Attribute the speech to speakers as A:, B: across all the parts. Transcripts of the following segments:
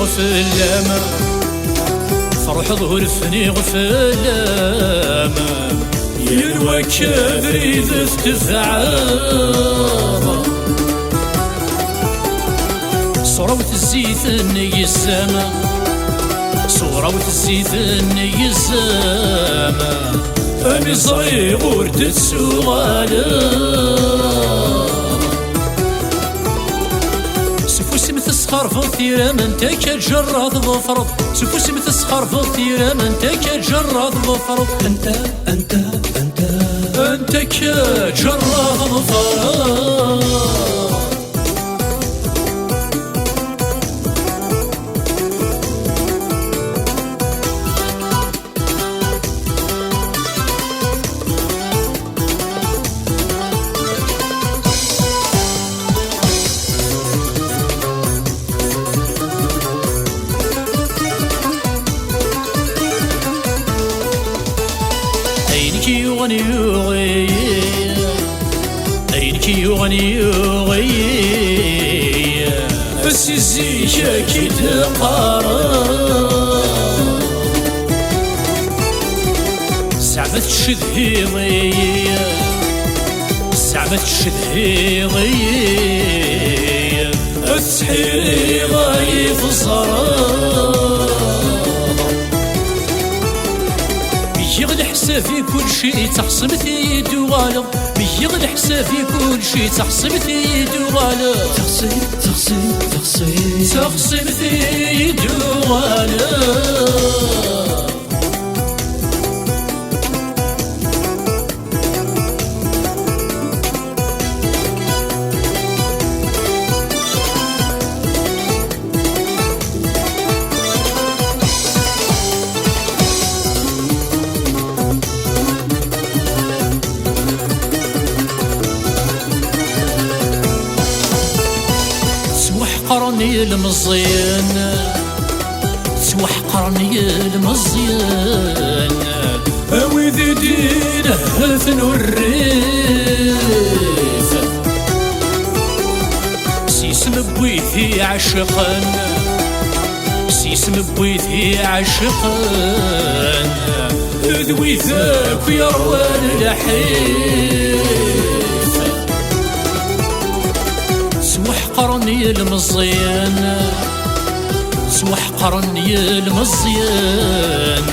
A: غفلامة فرح ظهر فني غفلامة يلوى كبريد تفعاضة صروة الزيت الني السما صروة الزيت الني السما أمي صغير وردت سوغالا سفوسي متسخر في الثيرة من تاكا جراد ظفرض سفوسي متسخر في الثيرة من تاكا جراد ظفرض أنت كجراد ظفرض أينك يغني بس الزيشة كي تقارب زعما تشدهيضي زعما تشدهيضي التحيري غايف الصراب يغلي حسابي كل شيء تحصمت يدو غالب يغلي حسابي كل شيء تحصمت يدو غالب تحصمت يدو غالب قرني المزيان توحقرني المزيان وذي دينه ثنو الريف سيسم بويثي عشقان سيسم بويثي عشقان ذوي ذاك يروان الحيف سوحقرني المزيان سوحقرني المزيان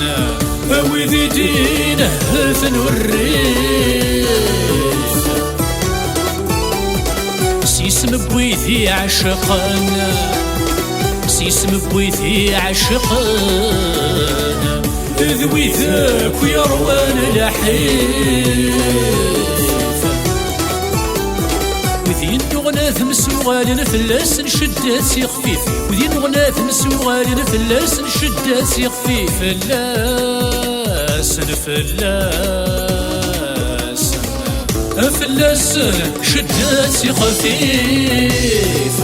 A: وذي دينه ثنو الريف سيسم بويثي عشقان سيسم بويثي عشقان ذوي ذاك يروان الحيف وذين نغناث مسوغالين فلاس نشدات سي خفيف وذين نغناث مسوغالين فلاس نشدات سي خفيف فلاس شدات سي خفيف